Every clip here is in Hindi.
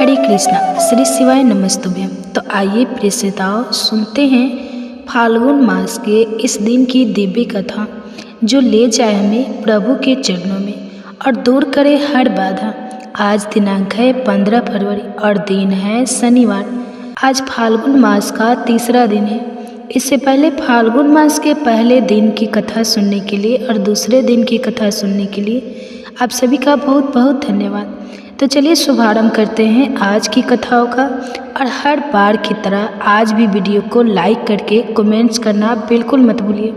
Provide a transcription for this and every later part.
हरे कृष्णा, श्री शिवाय नमस्तुभ्यम। तो आइए प्रिय श्रोताओं, सुनते हैं फाल्गुन मास के इस दिन की दिव्य कथा, जो ले जाए हमें प्रभु के चरणों में और दूर करे हर बाधा। आज दिनांक है 15 फरवरी और दिन है शनिवार। आज फाल्गुन मास का तीसरा दिन है। इससे पहले फाल्गुन मास के पहले दिन की कथा सुनने के लिए और दूसरे दिन की कथा सुनने के लिए आप सभी का बहुत बहुत धन्यवाद। तो चलिए शुभारंभ करते हैं आज की कथाओं का। और हर बार की तरह आज भी वीडियो को लाइक करके कमेंट्स करना बिल्कुल मत भूलिए।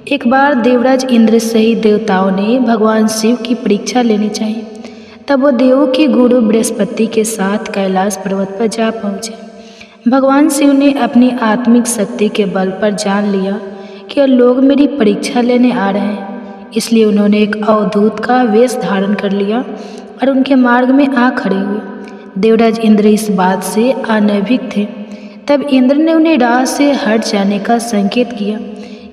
एक बार देवराज इंद्र सहित देवताओं ने भगवान शिव की परीक्षा लेनी चाहिए। तब वो देवों के गुरु बृहस्पति के साथ कैलाश पर्वत पर जा पहुँचे। भगवान शिव ने अपनी आत्मिक शक्ति के बल पर जान लिया कि लोग मेरी परीक्षा लेने आ रहे हैं, इसलिए उन्होंने एक अवधूत का वेश धारण कर लिया और उनके मार्ग में आ खड़े हुए। देवराज इंद्र इस बात से अनभिज्ञ थे। तब इंद्र ने उन्हें राह से हट जाने का संकेत किया,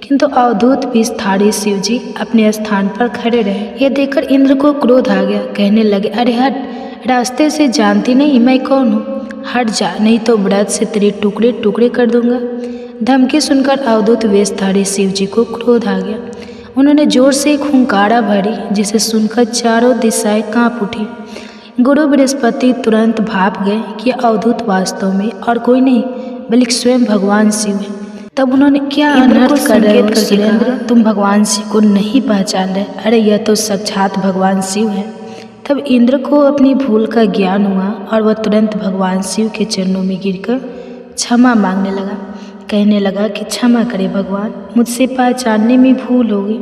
किंतु अवधूत विषधारी शिव जी अपने स्थान पर खड़े रहे। यह देखकर इंद्र को क्रोध आ गया। कहने लगे, अरे हट, रास्ते से जानती नहीं मैं कौन हूँ, हट जा, नहीं तो व्रत से तेरे टुकड़े टुकड़े कर दूंगा। धमकी सुनकर अवधूत वेशधारी शिव जी को क्रोध आ गया। उन्होंने जोर से एक हुंकारा भरी, जिसे सुनकर चारों दिशाएं कांप उठी। गुरु बृहस्पति तुरंत भाप गए कि अवधूत वास्तव में और कोई नहीं बल्कि स्वयं भगवान शिव है। तब उन्होंने क्या अनर्थ कर रहे हो सुरेंद्र, तुम भगवान शिव को नहीं पहचान रहे? अरे यह तो साक्षात भगवान शिव है। तब इंद्र को अपनी भूल का ज्ञान हुआ और वह तुरंत भगवान शिव के चरणों में गिरकर क्षमा मांगने लगा। कहने लगा कि क्षमा करे भगवान, मुझसे पहचानने में भूल हो गई।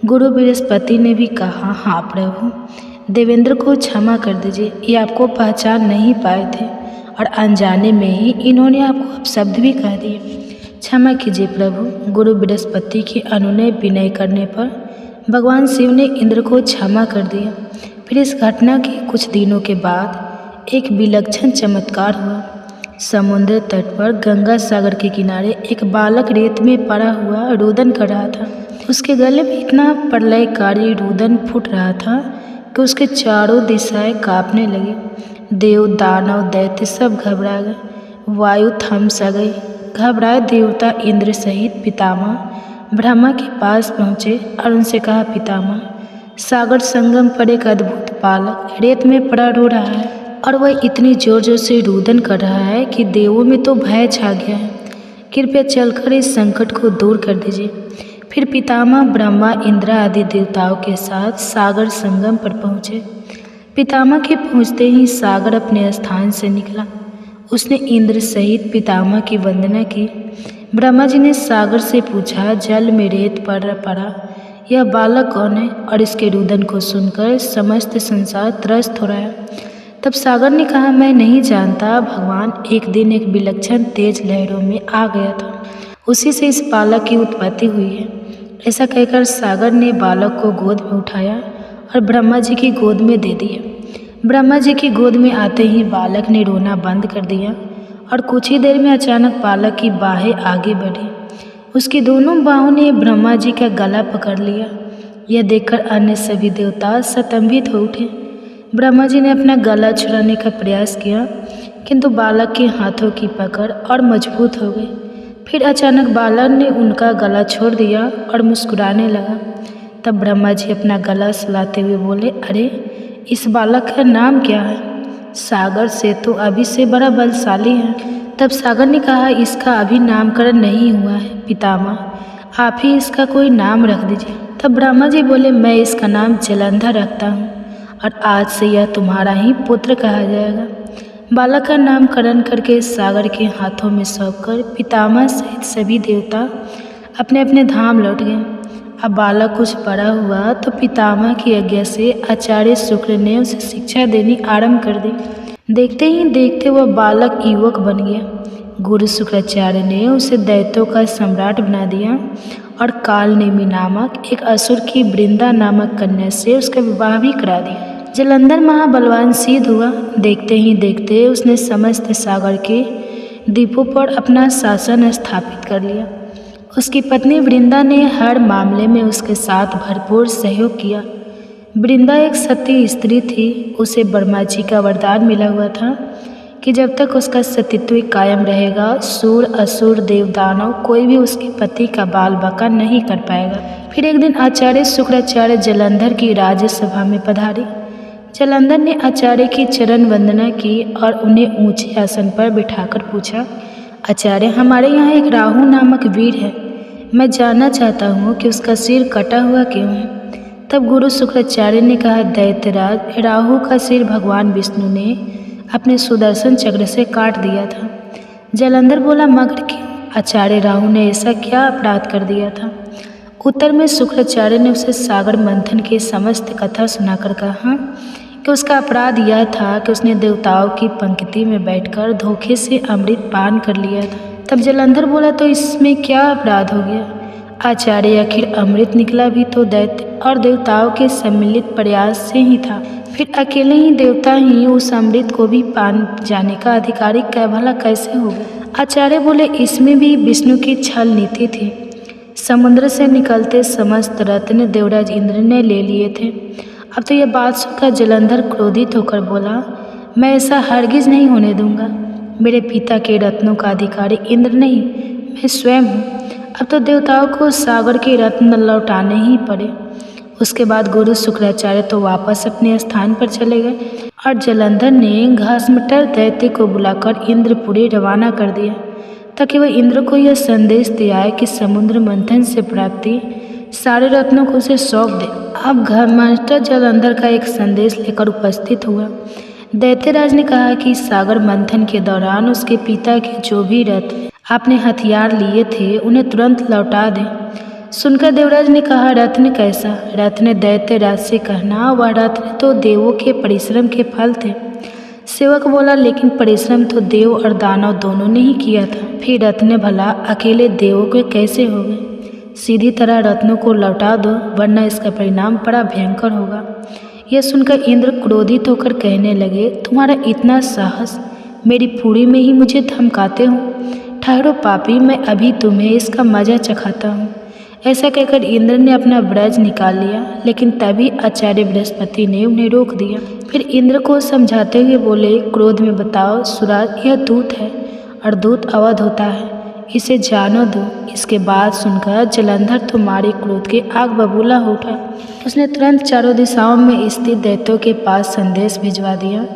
गुरु बृहस्पति ने भी कहा, हाँ प्रभु, देवेंद्र को क्षमा कर दीजिए, ये आपको पहचान नहीं पाए थे और अनजाने में ही इन्होंने आपको अपशब्द भी कह दिए। क्षमा कीजिए प्रभु। गुरु बृहस्पति की अनुनय विनय करने पर भगवान शिव ने इंद्र को क्षमा कर दिया। फिर इस घटना के कुछ दिनों के बाद एक विलक्षण चमत्कार हुआ। समुद्र तट पर गंगा सागर के किनारे एक बालक रेत में पड़ा हुआ रुदन कर रहा था। उसके गले में इतना प्रलयकारी रुदन फूट रहा था कि उसके चारों दिशाएं कांपने लगी। देव, दानव, दैत्य सब घबरा गए। वायु थम सा गई। घबराए देवता इंद्र सहित पितामह ब्रह्मा के पास पहुँचे और उनसे कहा, पितामह, सागर संगम पर एक अद्भुत बालक रेत में पड़ा रो रहा है और वह इतनी जोर जोर से रुदन कर रहा है कि देवों में तो भय छा गया है। कृपया चलकर इस संकट को दूर कर दीजिए। फिर पितामह ब्रह्मा, इंद्र आदि देवताओं के साथ सागर संगम पर पहुँचे। पितामह के पहुँचते ही सागर अपने स्थान से निकला। उसने इंद्र सहित पितामह की वंदना की। ब्रह्मा जी ने सागर से पूछा, जल में रेत पर पड़ा यह बालक कौन है? और इसके रुदन को सुनकर समस्त संसार त्रस्त हो रहा है। तब सागर ने कहा, मैं नहीं जानता भगवान, एक दिन एक विलक्षण तेज लहरों में आ गया था, उसी से इस बालक की उत्पत्ति हुई है। ऐसा कहकर सागर ने बालक को गोद में उठाया और ब्रह्मा जी की गोद में दे दिया। ब्रह्मा जी की गोद में आते ही बालक ने रोना बंद कर दिया और कुछ ही देर में अचानक बालक की बाहें आगे बढ़ी। उसकी दोनों बाहों ने ब्रह्मा जी का गला पकड़ लिया। यह देखकर अन्य सभी देवता स्तंभित हो उठे। ब्रह्मा जी ने अपना गला छुड़ाने का प्रयास किया, किंतु बालक के हाथों की पकड़ और मजबूत हो गई। फिर अचानक बालक ने उनका गला छोड़ दिया और मुस्कुराने लगा। तब ब्रह्मा जी अपना गला सुलाते हुए बोले, अरे इस बालक का नाम क्या है? सागर से तो अभी से बड़ा बलशाली है। तब सागर ने कहा, इसका अभी नामकरण नहीं हुआ है पितामह, आप ही इसका कोई नाम रख दीजिए। तब ब्रह्मा जी बोले, मैं इसका नाम जलंधर रखता हूँ और आज से यह तुम्हारा ही पुत्र कहा जाएगा। बालक का नामकरण करके सागर के हाथों में सौंपकर पितामह सहित सभी देवता अपने अपने धाम लौट गए। अब बालक कुछ बड़ा हुआ तो पितामह की आज्ञा से आचार्य शुक्र ने उसे शिक्षा देनी आरंभ कर दी। देखते ही देखते वह बालक युवक बन गया। गुरु शुक्राचार्य ने उसे दैत्यों का सम्राट बना दिया और कालनेमी नामक एक असुर की वृंदा नामक कन्या से उसका विवाह भी करा दिया। जलंधर महाबलवान सिद्ध हुआ। देखते ही देखते उसने समस्त सागर के द्वीपों पर अपना शासन स्थापित कर लिया। उसकी पत्नी वृंदा ने हर मामले में उसके साथ भरपूर सहयोग किया। वृंदा एक सती स्त्री थी। उसे ब्रह्मा जी का वरदान मिला हुआ था कि जब तक उसका सतीत्व कायम रहेगा, सूर असुर देव दानव कोई भी उसके पति का बाल बाका नहीं कर पाएगा। फिर एक दिन आचार्य शुक्राचार्य जालंधर की राज्यसभा में पधारे। जालंधर ने आचार्य की चरण वंदना की और उन्हें ऊंचे आसन पर बिठाकर पूछा, आचार्य, हमारे यहाँ एक राहु नामक वीर है। मैं जानना चाहता हूँ कि उसका सिर कटा हुआ क्यों है। तब गुरु शुक्राचार्य ने कहा, दैत्यराज, राहु का सिर भगवान विष्णु ने अपने सुदर्शन चक्र से काट दिया था। जालंधर बोला, मगर क्यों? आचार्य, राहु ने ऐसा क्या अपराध कर दिया था? उत्तर में शुक्राचार्य ने उसे सागर मंथन की समस्त कथा सुनाकर कहा कि उसका अपराध यह था कि उसने देवताओं की पंक्ति में बैठकर धोखे से अमृत पान कर लिया था। तब जालंधर बोला, तो इसमें क्या अपराध हो गया? आचार्य, आखिर अमृत निकला भी तो दैत्य और देवताओं के सम्मिलित प्रयास से ही था। फिर अकेले ही देवता ही उस अमृत को भी पान जाने का अधिकारी भला कैसे होगा? आचार्य बोले, इसमें भी विष्णु की छल नीति थी। समुद्र से निकलते समस्त रत्न देवराज इंद्र ने ले लिए थे। अब तो यह बात सुनकर जालंधर क्रोधित होकर बोला, मैं ऐसा हरगिज नहीं होने दूंगा। मेरे पिता के रत्नों का अधिकारी इंद्र नहीं, मैं स्वयं हूँ। अब तो देवताओं को सागर के रत्न लौटाने ही पड़े। उसके बाद गुरु शुक्राचार्य तो वापस अपने स्थान पर चले गए और जालंधर ने घासमटर दैत्य को बुलाकर इंद्रपुरी रवाना कर दिया ताकि वह इंद्र को यह संदेश दे आए कि समुद्र मंथन से प्राप्ति सारे रत्नों को उसे सौंप दे। अब घासमटर जालंधर का एक संदेश लेकर उपस्थित हुआ। दैत्यराज ने कहा कि सागर मंथन के दौरान उसके पिता के जो भी रत्न आपने हथियार लिए थे उन्हें तुरंत लौटा दें। सुनकर देवराज ने कहा, रत्न कैसा? रत्न दैत्यराज से कहना, वह रत्न तो देवों के परिश्रम के फल थे। सेवक बोला, लेकिन परिश्रम तो देव और दानव दोनों ने ही किया था। फिर रत्न भला अकेले देवों के कैसे हो गए? सीधी तरह रत्नों को लौटा दो, वरना इसका परिणाम बड़ा भयंकर होगा। यह सुनकर इंद्र क्रोधित होकर कहने लगे, तुम्हारा इतना साहस, मेरी पूरी में ही मुझे धमकाते हो? ठहरो पापी, मैं अभी तुम्हें इसका मजा चखाता हूँ। ऐसा कहकर इंद्र ने अपना ब्रज निकाल लिया, लेकिन तभी आचार्य बृहस्पति ने उन्हें रोक दिया। फिर इंद्र को समझाते हुए बोले, क्रोध में बताओ सुराज, यह दूत है और दूत अवध होता है, इसे जानो दो। इसके बाद सुनकर जालंधर तो मारे क्रोध के आग बबूला हो उठा। उसने तुरंत चारों दिशाओं में स्थित दैत्यों के पास संदेश भिजवा दिया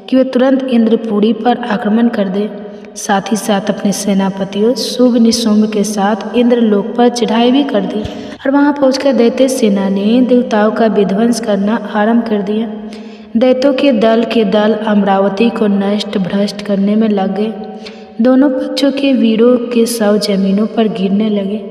कि वे तुरंत इंद्रपुरी पर आक्रमण कर दे। साथ ही साथ अपने सेनापतियों शुभ निशुम्भ के साथ इंद्रलोक पर चढ़ाई भी कर दी और वहां पहुंचकर दैत्य सेना ने देवताओं का विध्वंस करना आरंभ कर दिया। दैत्यों के दल अमरावती को नष्ट भ्रष्ट करने में लग गए। दोनों पक्षों के वीरों के शव जमीनों पर गिरने लगे।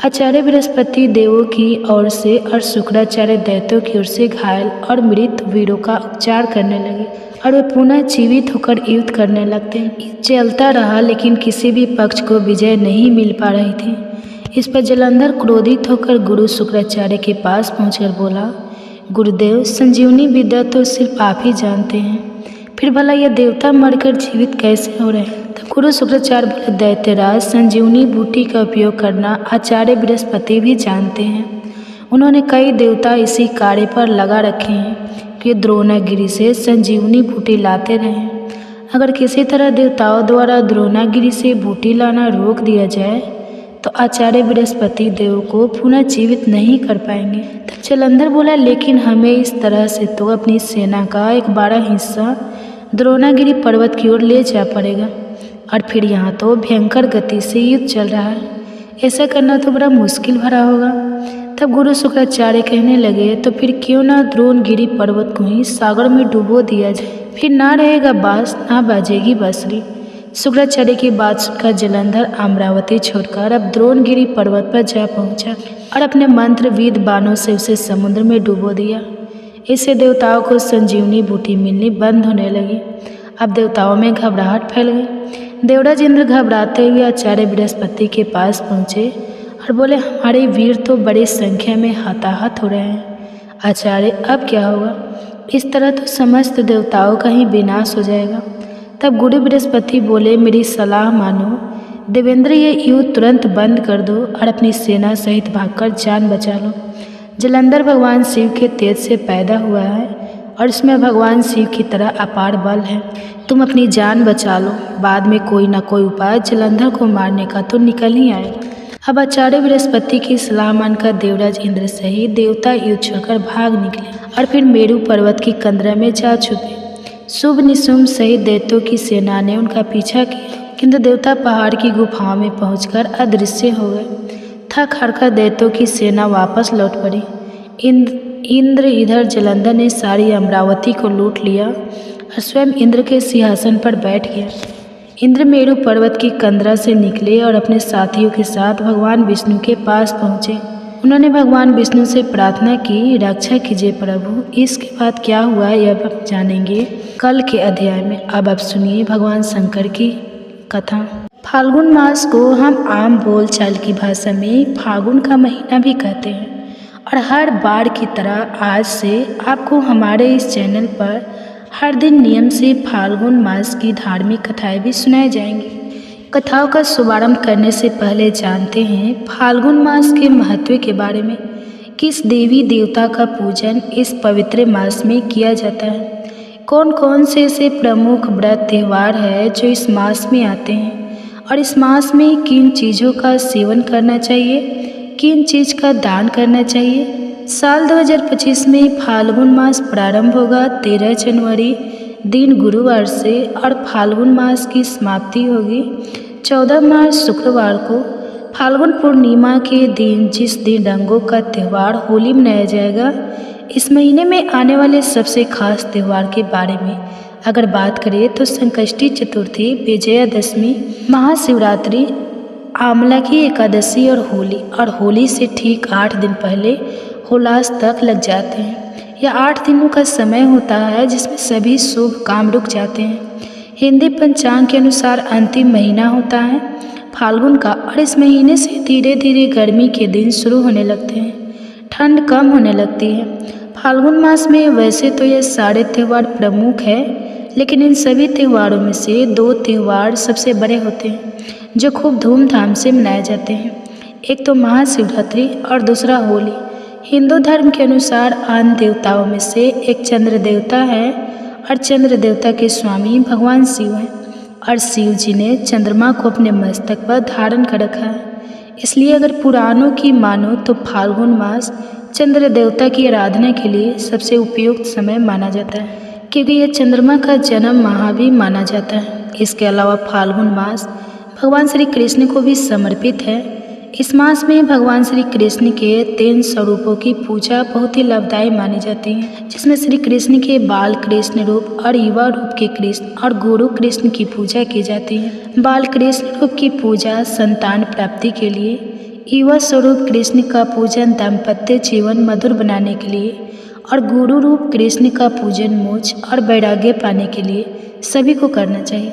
आचार्य बृहस्पति देवों की ओर से और शुक्राचार्य दैत्यों की ओर से घायल और मृत वीरों का उपचार करने लगे और वे पुनः जीवित होकर युद्ध करने लगते। चलता रहा, लेकिन किसी भी पक्ष को विजय नहीं मिल पा रही थी। इस पर जालंधर क्रोधित होकर गुरु शुक्राचार्य के पास पहुंचकर बोला, गुरुदेव, संजीवनी विद्या तो सिर्फ आप ही जानते हैं, फिर भला यह देवता मरकर जीवित कैसे हो रहे हैं? तब गुरु शुक्राचार्य बोले, दैत्यराज, संजीवनी बूटी का उपयोग करना आचार्य बृहस्पति भी जानते हैं। उन्होंने कई देवता इसी कार्य पर लगा रखे हैं कि द्रोणागिरी से संजीवनी बूटी लाते रहें। अगर किसी तरह देवताओं द्वारा द्रोणागिरी से बूटी लाना रोक दिया जाए तो आचार्य बृहस्पति देव को पुनः जीवित नहीं कर पाएंगे। तब जालंधर बोला, लेकिन हमें इस तरह से तो अपनी सेना का एक बड़ा हिस्सा द्रोणागिरी पर्वत की ओर ले जा पड़ेगा और फिर यहाँ तो भयंकर गति से युद्ध चल रहा है, ऐसा करना तो बड़ा मुश्किल भरा होगा। तब गुरु शुक्राचार्य कहने लगे, तो फिर क्यों ना द्रोणगिरी पर्वत को ही सागर में डुबो दिया जाए, फिर ना रहेगा बांस ना बाजेगी बांसुरी। शुक्राचार्य की बात सुनकर जालंधर अमरावती छोड़कर अब द्रोणगिरी पर्वत पर जा पहुंचा और अपने मंत्रविद बाणों से उसे समुद्र में डुबो दिया। इससे देवताओं को संजीवनी बूटी मिलनी बंद होने लगी। अब देवताओं में घबराहट फैल गई। देवराज इंद्र घबराते हुए आचार्य बृहस्पति के पास पहुँचे और बोले, हमारे वीर तो बड़ी संख्या में हताहत हो रहे हैं। आचार्य, अब क्या होगा? इस तरह तो समस्त देवताओं का ही विनाश हो जाएगा। तब गुरु बृहस्पति बोले, मेरी सलाह मानो देवेंद्र, ये युद्ध तुरंत बंद कर दो और अपनी सेना सहित भागकर जान बचा लो। जलंधर भगवान शिव के तेज से पैदा हुआ है और इसमें भगवान शिव की तरह अपार बल है। तुम अपनी जान बचा लो, बाद में कोई ना कोई उपाय जलंधर को मारने का तो निकल ही आएगा। अब आचार्य बृहस्पति की सलाह मानकर देवराज इंद्र सहित देवता युद्ध छोड़कर भाग निकले और फिर मेरु पर्वत की कंदरा में जा छुपे। शुभ निशुम्भ सहित दैत्यों की सेना ने उनका पीछा किया, किंतु देवता पहाड़ की गुफाओं में पहुंचकर अदृश्य हो गए। थक हारकर दैत्यों की सेना वापस लौट पड़ी। इंद्र इधर जलंधर ने सारी अमरावती को लूट लिया और स्वयं इंद्र के सिंहासन पर बैठ गया। इंद्र मेरु पर्वत की कंदरा से निकले और अपने साथियों के साथ भगवान विष्णु के पास पहुँचे। उन्होंने भगवान विष्णु से प्रार्थना की, रक्षा कीजिए प्रभु। इसके बाद क्या हुआ यह आप जानेंगे कल के अध्याय में। अब आप सुनिए भगवान शंकर की कथा। फाल्गुन मास को हम आम बोलचाल की भाषा में फागुन का महीना भी कहते हैं और हर बार की तरह आज से आपको हमारे इस चैनल पर हर दिन नियम से फाल्गुन मास की धार्मिक कथाएं भी सुनाई जाएंगी। कथाओं का शुभारंभ करने से पहले जानते हैं फाल्गुन मास के महत्व के बारे में। किस देवी देवता का पूजन इस पवित्र मास में किया जाता है, कौन कौन से ऐसे प्रमुख व्रत त्यौहार है जो इस मास में आते हैं और इस मास में किन चीज़ों का सेवन करना चाहिए, किन चीज़ का दान करना चाहिए। साल 2025 में फाल्गुन मास प्रारंभ होगा 13 जनवरी दिन गुरुवार से और फाल्गुन मास की समाप्ति होगी 14 मार्च शुक्रवार को। फाल्गुन पूर्णिमा के दिन जिस दिन रंगों का त्यौहार होली मनाया जाएगा, इस महीने में आने वाले सबसे खास त्यौहार के बारे में अगर बात करें तो संकष्टी चतुर्थी, विजयादशमी, महाशिवरात्रि, आंवला की एकादशी और होली से ठीक 8 दिन पहले होलास तक लग जाते हैं। यह 8 दिनों का समय होता है जिसमें सभी शुभ काम रुक जाते हैं। हिंदी पंचांग के अनुसार अंतिम महीना होता है फाल्गुन का और इस महीने से धीरे धीरे गर्मी के दिन शुरू होने लगते हैं, ठंड कम होने लगती है। फाल्गुन मास में वैसे तो ये सारे त्यौहार प्रमुख है, लेकिन इन सभी त्योहारों में से 2 त्यौहार सबसे बड़े होते हैं जो खूब धूमधाम से मनाए जाते हैं। एक तो महाशिवरात्रि और दूसरा होली। हिंदू धर्म के अनुसार अन्य देवताओं में से एक चंद्र देवता है और चंद्र देवता के स्वामी भगवान शिव हैं और शिव जी ने चंद्रमा को अपने मस्तक पर धारण कर रखा है। इसलिए अगर पुराणों की मानो तो फाल्गुन मास चंद्र देवता की आराधना के लिए सबसे उपयुक्त समय माना जाता है, क्योंकि यह चंद्रमा का जन्म माह भी माना जाता है। इसके अलावा फाल्गुन मास भगवान श्री कृष्ण को भी समर्पित है। इस मास में भगवान श्री कृष्ण के 3 स्वरूपों की पूजा बहुत ही लाभदायी मानी जाती है, जिसमें श्री कृष्ण के बाल कृष्ण रूप और युवा रूप के कृष्ण और गुरु कृष्ण की पूजा की जाती है। बाल कृष्ण रूप की पूजा संतान प्राप्ति के लिए, युवा स्वरूप कृष्ण का पूजन दाम्पत्य जीवन मधुर बनाने के लिए और गुरु रूप कृष्ण का पूजन मोक्ष और वैराग्य पाने के लिए सभी को करना चाहिए।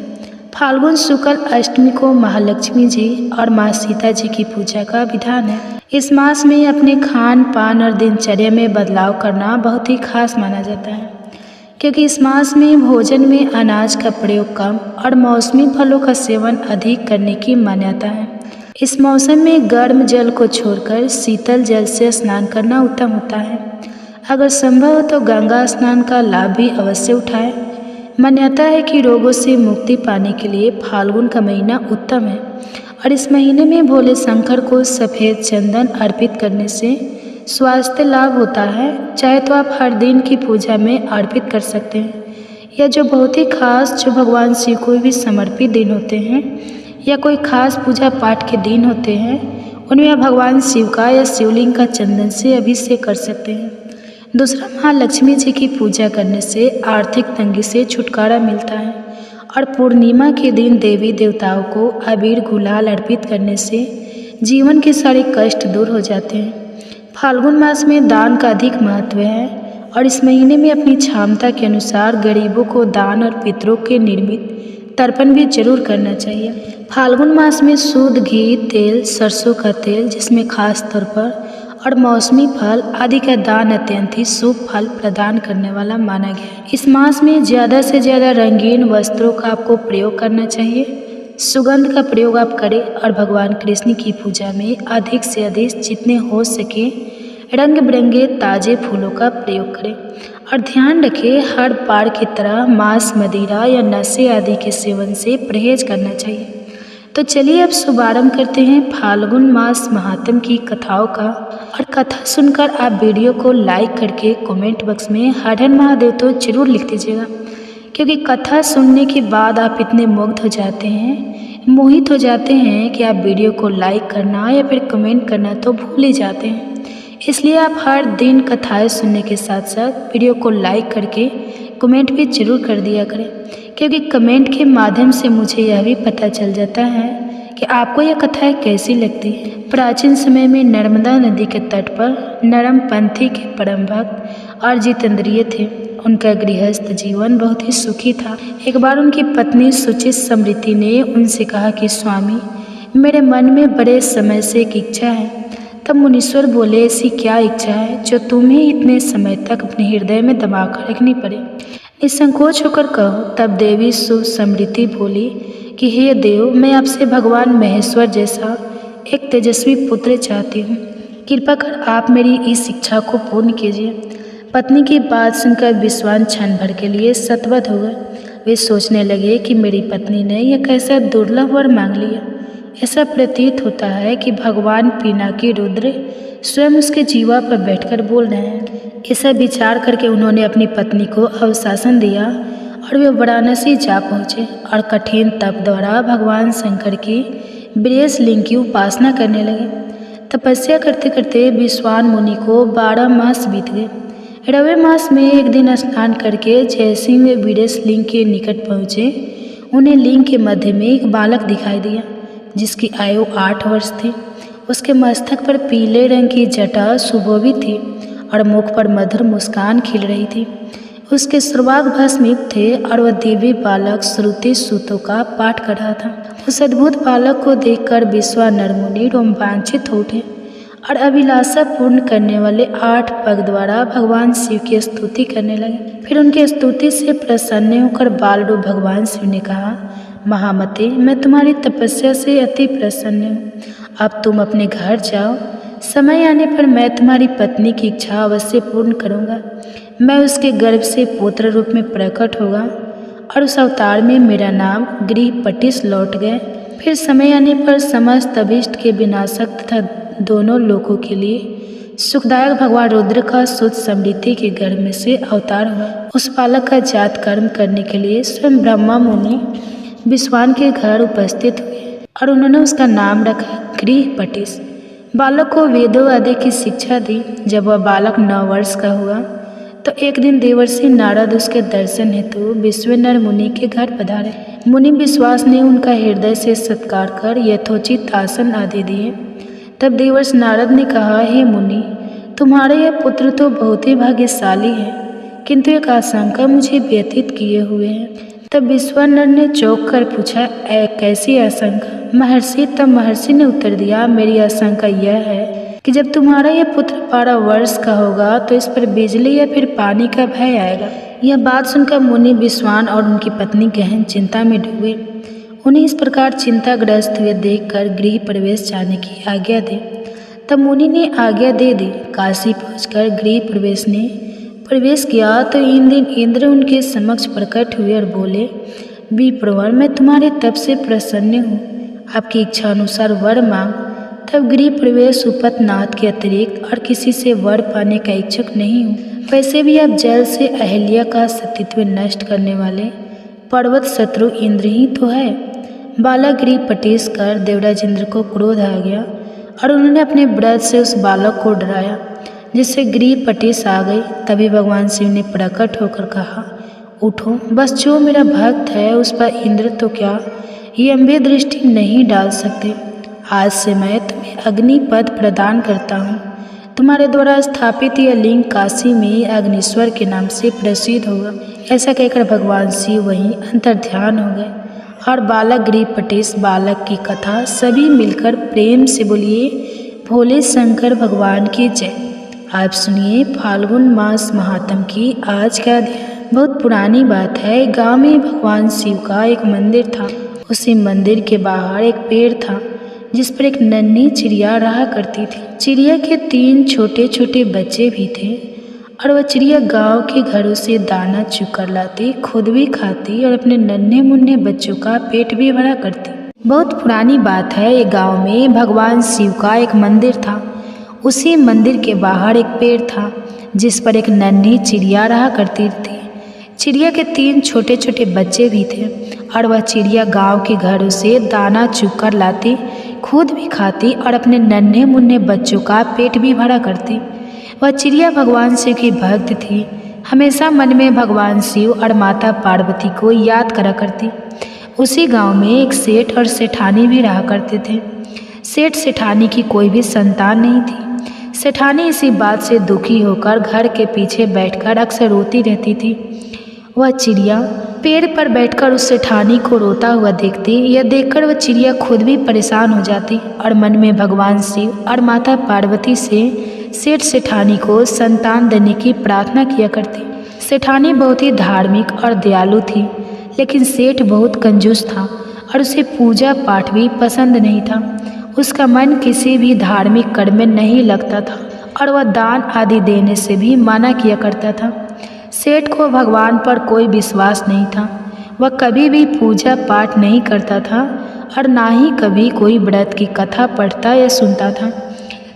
फाल्गुन शुक्ल अष्टमी को महालक्ष्मी जी और माँ सीता जी की पूजा का विधान है। इस मास में अपने खान पान और दिनचर्या में बदलाव करना बहुत ही खास माना जाता है, क्योंकि इस मास में भोजन में अनाज का प्रयोग कम और मौसमी फलों का सेवन अधिक करने की मान्यता है। इस मौसम में गर्म जल को छोड़कर शीतल जल से स्नान करना उत्तम होता है। अगर संभव हो तो गंगा स्नान का लाभ भी अवश्य उठाएं। मान्यता है कि रोगों से मुक्ति पाने के लिए फाल्गुन का महीना उत्तम है और इस महीने में भोले शंकर को सफ़ेद चंदन अर्पित करने से स्वास्थ्य लाभ होता है। चाहे तो आप हर दिन की पूजा में अर्पित कर सकते हैं, या जो बहुत ही खास जो भगवान शिव को भी समर्पित दिन होते हैं या कोई खास पूजा पाठ के दिन होते हैं, उनमें आप भगवान शिव का या शिवलिंग का चंदन से अभिषेक कर सकते हैं। दूसरा, महालक्ष्मी जी की पूजा करने से आर्थिक तंगी से छुटकारा मिलता है और पूर्णिमा के दिन देवी देवताओं को अबीर गुलाल अर्पित करने से जीवन के सारे कष्ट दूर हो जाते हैं। फाल्गुन मास में दान का अधिक महत्व है और इस महीने में अपनी क्षमता के अनुसार गरीबों को दान और पितरों के निर्मित तर्पण भी जरूर करना चाहिए। फाल्गुन मास में शुद्ध घी, तेल, सरसों का तेल जिसमें खास तौर पर और मौसमी फल आदि का दान अत्यंत ही शुभ फल प्रदान करने वाला माना गया है। इस मास में ज़्यादा से ज़्यादा रंगीन वस्त्रों का आपको प्रयोग करना चाहिए। सुगंध का प्रयोग आप करें और भगवान कृष्ण की पूजा में अधिक से अधिक जितने हो सके रंग बिरंगे ताजे फूलों का प्रयोग करें और ध्यान रखें हर बार की तरह मांस, मदिरा या नशे आदि के सेवन से परहेज करना चाहिए। तो चलिए अब शुभारंभ करते हैं फाल्गुन मास महात्म की कथाओं का। और कथा सुनकर आप वीडियो को लाइक करके कमेंट बॉक्स में हर हर महादेव तो जरूर लिख दीजिएगा, क्योंकि कथा सुनने के बाद आप इतने मुग्ध हो जाते हैं, मोहित हो जाते हैं कि आप वीडियो को लाइक करना या फिर कमेंट करना तो भूल ही जाते हैं। इसलिए आप हर दिन कथाएं सुनने के साथ साथ वीडियो को लाइक करके कमेंट भी जरूर कर दिया करें, क्योंकि कमेंट के माध्यम से मुझे यह भी पता चल जाता है कि आपको यह कथाएं कैसी लगती है। प्राचीन समय में नर्मदा नदी के तट पर नरम पंथी के परम भक्त और जितेंद्रिय थे। उनका गृहस्थ जीवन बहुत ही सुखी था। एक बार उनकी पत्नी सुचित समृति ने उनसे कहा कि स्वामी, मेरे मन में बड़े समय से एक इच्छा है। तब मुनीश्वर बोले, ऐसी क्या इच्छा है जो तुम्हें इतने समय तक अपने हृदय में दबा कर रखनी पड़े? निसंकोच होकर कहो। तब देवी सुसमृति बोली कि हे देव, मैं आपसे भगवान महेश्वर जैसा एक तेजस्वी पुत्र चाहती हूँ। कृपा कर आप मेरी इस इच्छा को पूर्ण कीजिए। पत्नी की बात सुनकर विश्वान क्षण भर के लिए सतबद्ध हो गए। वे सोचने लगे कि मेरी पत्नी ने यह कैसा दुर्लभ वर मांग लिया। ऐसा प्रतीत होता है कि भगवान पिनाकी रुद्र स्वयं उसके जीवा पर बैठकर बोल रहे हैं। ऐसा विचार करके उन्होंने अपनी पत्नी को अवशासन दिया और वे वाराणसी जा पहुँचे और कठिन तप द्वारा भगवान शंकर की बृहस् लिंग की उपासना करने लगे। तपस्या करते करते विश्वान मुनि को 12 मास बीत गए। रवे मास में एक दिन स्नान करके जैसे वे बृहस् लिंग के निकट पहुँचे, उन्हें लिंग के मध्य में एक बालक दिखाई दिया जिसकी आयु 8 वर्ष थी। उसके मस्तक पर पीले रंग की जटा सुशोभित थी और मुख पर मधुर मुस्कान खिल रही थी। उसके सुरवाग भस्म युक्त थे और वह दिव्य बालक श्रुति सूतों का पाठ कर रहा था। उस अद्भुत बालक को देखकर विश्वानर मुनि रोमांचित हो उठे और अभिलाषा पूर्ण करने वाले 8 पग द्वारा भगवान शिव की स्तुति करने लगे। फिर उनकी स्तुति से प्रसन्न होकर बाल रूप भगवान शिव ने कहा, महामते, मैं तुम्हारी तपस्या से अति प्रसन्न हूँ। अब तुम अपने घर जाओ। समय आने पर मैं तुम्हारी पत्नी की इच्छा अवश्य पूर्ण करूँगा। मैं उसके गर्भ से पुत्र रूप में प्रकट होगा और उस अवतार में मेरा नाम गृहपटिस लौट गए। फिर समय आने पर समस्त अभिष्ट के विनाशक तथा दोनों लोकों के लिए सुखदायक भगवान रुद्र का सुत समृद्धि के गर्भ में से अवतार हुआ। उस बालक का जात कर्म करने के लिए स्वयं ब्रह्मा मुनि विश्वान के घर उपस्थित हुए और उन्होंने उसका नाम रखा गृहपटिस। बालक को वेदों आदि की शिक्षा दी। जब वह बालक 9 वर्ष का हुआ तो एक दिन देवर्षि नारद उसके दर्शन हेतु विश्वनर मुनि के घर पधारे। मुनि विश्वास ने उनका हृदय से सत्कार कर यथोचित आसन आदि दिए। तब देवर्षि नारद ने कहा, हे मुनि, तुम्हारे यह पुत्र तो बहुत ही भाग्यशाली है, किंतु एक आशंका मुझे व्यथित किए हुए है। तब विश्वनर ने चौंक कर पूछा, कैसी आशंका? महर्षि तब महर्षि ने उत्तर दिया, मेरी आशंका यह है कि जब तुम्हारा यह पुत्र 12 वर्ष का होगा तो इस पर बिजली या फिर पानी का भय आएगा। यह बात सुनकर मुनि विश्वान और उनकी पत्नी गहन चिंता में डूबे। उन्हें इस प्रकार चिंताग्रस्त हुए देखकर गृह प्रवेश जाने की आज्ञा दी। तब मुनि ने आज्ञा दे दी। काशी पहुंचकर गृह प्रवेश किया तो इन दिन इंद्र उनके समक्ष प्रकट हुए और बोले, विप्रवर, मैं तुम्हारे तप से प्रसन्न हूँ, आपकी इच्छा अनुसार वर मांग। तब गृह प्रवेश उपतनाथ के अतिरिक्त और किसी से वर पाने का इच्छुक नहीं हूँ। वैसे भी आप जल से अहल्या का सतीत्व नष्ट करने वाले पर्वत शत्रु इंद्र ही तो है। बालक गृहपटिस कर देवराज इंद्र को क्रोध आ गया और उन्होंने अपने व्रत से उस बालक को डराया, जिससे गृहपटिस आ गई। तभी भगवान शिव ने प्रकट होकर कहा, उठो, बस जो मेरा भक्त है उस पर इंद्र तो क्या, ये अम्बे दृष्टि नहीं डाल सकते। आज से मैं तुम्हें अग्निपद प्रदान करता हूँ। तुम्हारे द्वारा स्थापित यह लिंग काशी में अग्निश्वर के नाम से प्रसिद्ध होगा। ऐसा कहकर भगवान शिव वहीं अंतर्ध्यान हो गए और बालक गृहपटिस बालक की कथा सभी मिलकर प्रेम से बोलिए, भोले शंकर भगवान की जय। आप सुनिए फाल्गुन मास महात्म की आज का अध्याय। बहुत पुरानी बात है। गांव में भगवान शिव का एक मंदिर था। उसी मंदिर के बाहर एक पेड़ था। जिस पर एक नन्ही चिड़िया रहा करती थी। चिड़िया के 3 छोटे छोटे बच्चे भी थे और वह चिड़िया गांव के घरों से दाना चुग कर लाती, खुद भी खाती और अपने नन्हे मुन्ने बच्चों का पेट भी भरा करती। बहुत पुरानी बात है, एक गांव में भगवान शिव का एक मंदिर था। उसी मंदिर के बाहर एक पेड़ था जिस पर एक नन्ही चिड़िया रहा करती थी। चिड़िया के 3 छोटे छोटे बच्चे भी थे और वह चिड़िया गांव के घरों से दाना चुग कर लाती, खुद भी खाती और अपने नन्हे मुन्ने बच्चों का पेट भी भरा करती। वह चिड़िया भगवान शिव की भक्त थी, हमेशा मन में भगवान शिव और माता पार्वती को याद करा करती। उसी गांव में एक सेठ और सेठानी भी रहा करते थे। सेठ सेठानी की कोई भी संतान नहीं थी। सेठानी इसी बात से दुखी होकर घर के पीछे बैठकर अक्सर रोती रहती थी। वह चिड़िया पेड़ पर बैठकर उस सेठानी को रोता हुआ देखती। यह देखकर वह चिड़िया खुद भी परेशान हो जाती और मन में भगवान शिव और माता पार्वती से सेठ सेठानी को संतान देने की प्रार्थना किया करती। सेठानी बहुत ही धार्मिक और दयालु थी, लेकिन सेठ बहुत कंजूस था और उसे पूजा पाठ भी पसंद नहीं था। उसका मन किसी भी धार्मिक कर्म में नहीं लगता था और वह दान आदि देने से भी मना किया करता था। सेठ को भगवान पर कोई विश्वास नहीं था। वह कभी भी पूजा पाठ नहीं करता था और ना ही कभी कोई व्रत की कथा पढ़ता या सुनता था।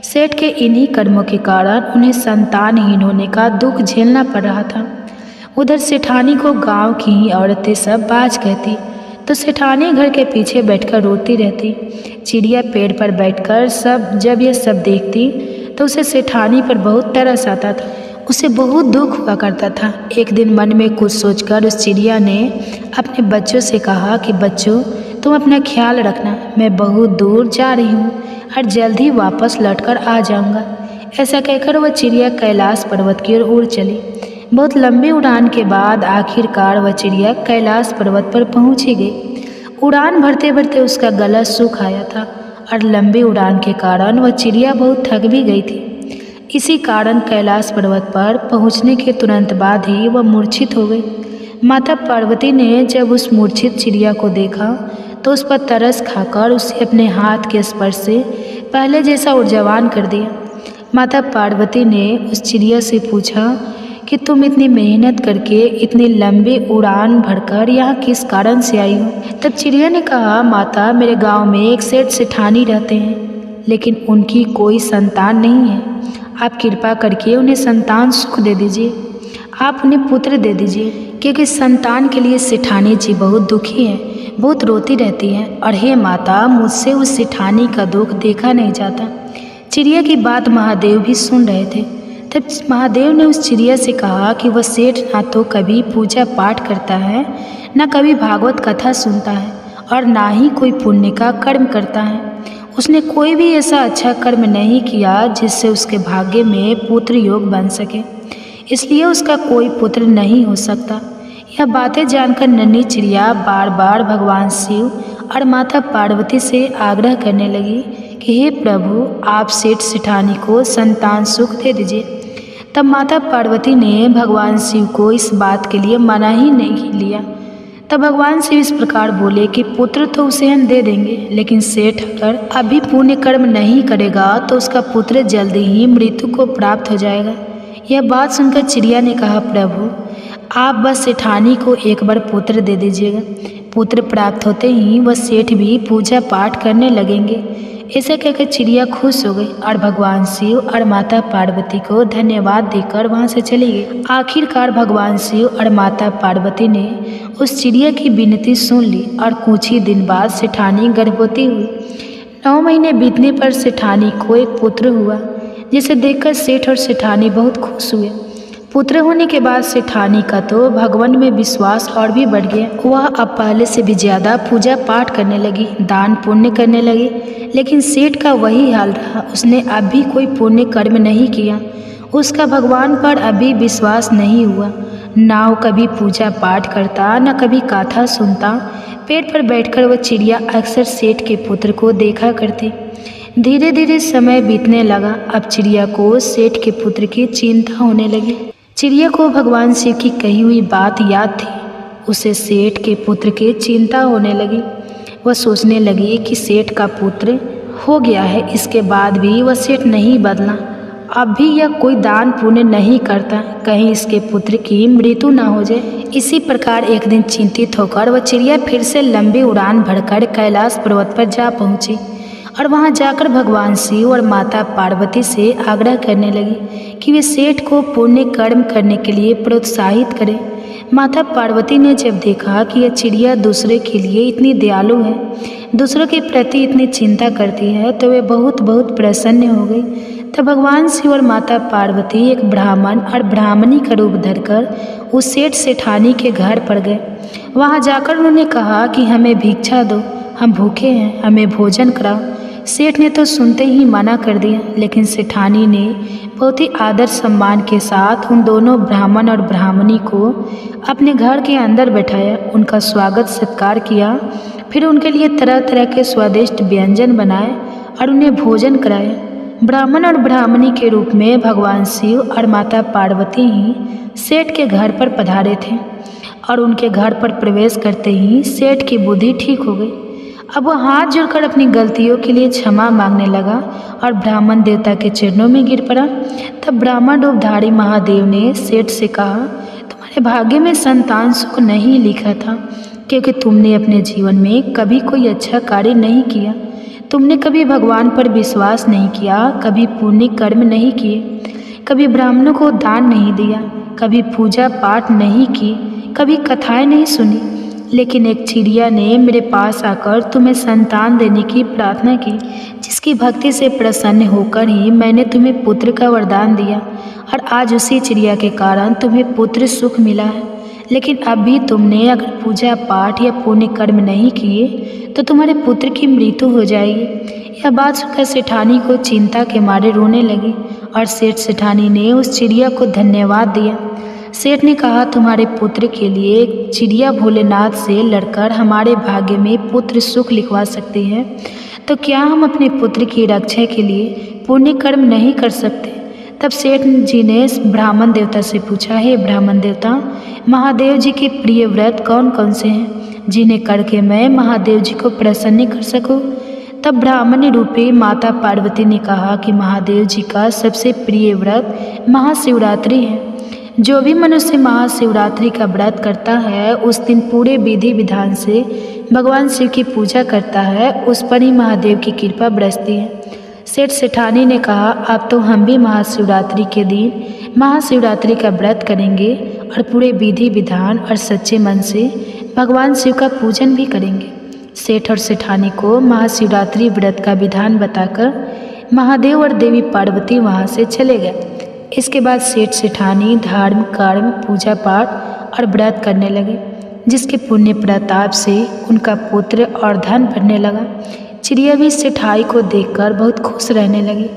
सेठ के इन्हीं कर्मों के कारण उन्हें संतानहीन होने का दुख झेलना पड़ रहा था। उधर सेठानी को गांव की ही औरतें सब बाज कहती, तो सेठानी घर के पीछे बैठकर रोती रहती। चिड़िया पेड़ पर बैठकर जब यह सब देखती तो उसे सेठानी पर बहुत तरस आता था। उसे बहुत दुख हुआ करता था। एक दिन मन में कुछ सोचकर उस चिड़िया ने अपने बच्चों से कहा कि बच्चों, तुम अपना ख्याल रखना, मैं बहुत दूर जा रही हूँ और जल्द ही वापस लौटकर आ जाऊँगा। ऐसा कहकर वह चिड़िया कैलाश पर्वत की ओर उड़ चली। बहुत लंबी उड़ान के बाद आखिरकार वह चिड़िया कैलाश पर्वत पर पहुँच ही गई। उड़ान भरते भरते उसका गला सूख आया था और लंबी उड़ान के कारण वह चिड़िया बहुत थक भी गई थी। इसी कारण कैलाश पर्वत पर पहुंचने के तुरंत बाद ही वह मूर्छित हो गई। माता पार्वती ने जब उस मूर्छित चिड़िया को देखा तो उस पर तरस खाकर उसे अपने हाथ के स्पर्श से पहले जैसा ऊर्जावान कर दिया। माता पार्वती ने उस चिड़िया से पूछा कि तुम इतनी मेहनत करके इतनी लंबी उड़ान भरकर यहाँ किस कारण से आई हो? तब चिड़िया ने कहा, माता, मेरे गांव में एक सेठ सेठानी रहते हैं, लेकिन उनकी कोई संतान नहीं है। आप कृपा करके उन्हें संतान सुख दे दीजिए, आप उन्हें पुत्र दे दीजिए, क्योंकि संतान के लिए सेठानी जी बहुत दुखी है, बहुत रोती रहती है और हे माता, मुझसे उस सेठानी का दुख देखा नहीं जाता। चिड़िया की बात महादेव भी सुन रहे थे। तब महादेव ने उस चिड़िया से कहा कि वह सेठ ना तो कभी पूजा पाठ करता है, ना कभी भागवत कथा सुनता है और ना ही कोई पुण्य का कर्म करता है। उसने कोई भी ऐसा अच्छा कर्म नहीं किया जिससे उसके भाग्य में पुत्र योग बन सके, इसलिए उसका कोई पुत्र नहीं हो सकता। यह बातें जानकर नन्ही चिड़िया बार बार भगवान शिव और माता पार्वती से आग्रह करने लगी कि हे प्रभु, आप सेठ सेठानी को संतान सुख दे दीजिए। तब माता पार्वती ने भगवान शिव को इस बात के लिए मना ही नहीं लिया। तब भगवान शिव इस प्रकार बोले कि पुत्र तो उसे हम दे देंगे, लेकिन सेठ अगर अभी पुण्य कर्म नहीं करेगा तो उसका पुत्र जल्दी ही मृत्यु को प्राप्त हो जाएगा। यह बात सुनकर चिड़िया ने कहा, प्रभु, आप बस सेठानी को एक बार पुत्र दे दीजिएगा। पुत्र प्राप्त होते ही वह सेठ भी पूजा पाठ करने लगेंगे। ऐसा कहकर चिड़िया खुश हो गई और भगवान शिव और माता पार्वती को धन्यवाद देकर वहां से चली गई। आखिरकार भगवान शिव और माता पार्वती ने उस चिड़िया की विनती सुन ली और कुछ ही दिन बाद सेठानी गर्भवती हुई। 9 महीने बीतने पर सेठानी को एक पुत्र हुआ, जिसे देखकर सेठ और सेठानी बहुत खुश हुए। पुत्र होने के बाद सेठानी का तो भगवान में विश्वास और भी बढ़ गया। वह अब पहले से भी ज़्यादा पूजा पाठ करने लगी, दान पुण्य करने लगी। लेकिन सेठ का वही हाल रहा, उसने अभी कोई पुण्य कर्म नहीं किया। उसका भगवान पर अभी विश्वास नहीं हुआ। ना वो कभी पूजा पाठ करता, न कभी गाथा सुनता। पेड़ पर बैठकर वह चिड़िया अक्सर सेठ के पुत्र को देखा करती। धीरे धीरे समय बीतने लगा। अब चिड़िया को सेठ के पुत्र की चिंता होने लगी। चिड़िया को भगवान शिव की कही हुई बात याद थी। उसे सेठ के पुत्र की चिंता होने लगी। वह सोचने लगी कि सेठ का पुत्र हो गया है, इसके बाद भी वह सेठ नहीं बदला। अब भी यह कोई दान पुण्य नहीं करता, कहीं इसके पुत्र की मृत्यु न हो जाए। इसी प्रकार एक दिन चिंतित होकर वह चिड़िया फिर से लंबी उड़ान भरकर कैलाश पर्वत पर जा पहुंची और वहां जाकर भगवान शिव और माता पार्वती से आग्रह करने लगी कि वे सेठ को पुण्य कर्म करने के लिए प्रोत्साहित करें। माता पार्वती ने जब देखा कि यह चिड़िया दूसरे के लिए इतनी दयालु है, दूसरों के प्रति इतनी चिंता करती है, तो वे बहुत बहुत प्रसन्न हो गई। तब भगवान शिव और माता पार्वती एक ब्राह्मण और ब्राह्मणी का रूप धरकर उस सेठ सेठानी के घर पर गए। वहां जाकर उन्होंने कहा कि हमें भिक्षा दो, हम भूखे हैं, हमें भोजन कराओ। सेठ ने तो सुनते ही मना कर दिया, लेकिन सेठानी ने बहुत ही आदर सम्मान के साथ उन दोनों ब्राह्मण और ब्राह्मणी को अपने घर के अंदर बैठाया, उनका स्वागत सत्कार किया, फिर उनके लिए तरह तरह के स्वादिष्ट व्यंजन बनाए और उन्हें भोजन कराया। ब्राह्मण और ब्राह्मणी के रूप में भगवान शिव और माता पार्वती ही सेठ के घर पर पधारे थे और उनके घर पर प्रवेश करते ही सेठ की बुद्धि ठीक हो गई। अब वह हाथ जोड़कर अपनी गलतियों के लिए क्षमा मांगने लगा और ब्राह्मण देवता के चरणों में गिर पड़ा। तब ब्राह्मण रूपधारी महादेव ने सेठ से कहा, तुम्हारे भाग्य में संतान सुख नहीं लिखा था, क्योंकि तुमने अपने जीवन में कभी कोई अच्छा कार्य नहीं किया। तुमने कभी भगवान पर विश्वास नहीं किया, कभी पुण्य कर्म नहीं किए, कभी ब्राह्मणों को दान नहीं दिया, कभी पूजा पाठ नहीं की, कभी कथाएं नहीं सुनी। लेकिन एक चिड़िया ने मेरे पास आकर तुम्हें संतान देने की प्रार्थना की, जिसकी भक्ति से प्रसन्न होकर ही मैंने तुम्हें पुत्र का वरदान दिया और आज उसी चिड़िया के कारण तुम्हें पुत्र सुख मिला है। लेकिन अब भी तुमने अगर पूजा पाठ या पुण्य कर्म नहीं किए तो तुम्हारे पुत्र की मृत्यु हो जाएगी। यह बात सुनकर सेठानी को चिंता के मारे रोने लगी और सेठ सेठानी ने उस चिड़िया को धन्यवाद दिया। सेठ ने कहा, तुम्हारे पुत्र के लिए चिड़िया भोलेनाथ से लड़कर हमारे भाग्य में पुत्र सुख लिखवा सकती है, तो क्या हम अपने पुत्र की रक्षा के लिए पुण्य कर्म नहीं कर सकते? तब सेठ जी ने ब्राह्मण देवता से पूछा, हे ब्राह्मण देवता, महादेव जी के प्रिय व्रत कौन कौन से हैं जिन्हें करके मैं महादेव जी को प्रसन्न कर सकूं? तब ब्राह्मणी रूपी माता पार्वती ने कहा कि महादेव जी का सबसे प्रिय व्रत महाशिवरात्रि है। जो भी मनुष्य महाशिवरात्रि का व्रत करता है, उस दिन पूरे विधि विधान से भगवान शिव की पूजा करता है, उस पर ही महादेव की कृपा बरसती है। सेठ सेठानी ने कहा, अब तो हम भी महाशिवरात्रि के दिन महाशिवरात्रि का व्रत करेंगे और पूरे विधि विधान और सच्चे मन से भगवान शिव का पूजन भी करेंगे। सेठ और सेठानी को महाशिवरात्रि व्रत का विधान बताकर महादेव और देवी पार्वती वहाँ से चले गए। इसके बाद सेठ सेठानी धर्म कर्म पूजा पाठ और व्रत करने लगे, जिसके पुण्य प्रताप से उनका पुत्र और धन बढ़ने लगा। चिड़िया भी सेठाई को देखकर बहुत खुश रहने लगी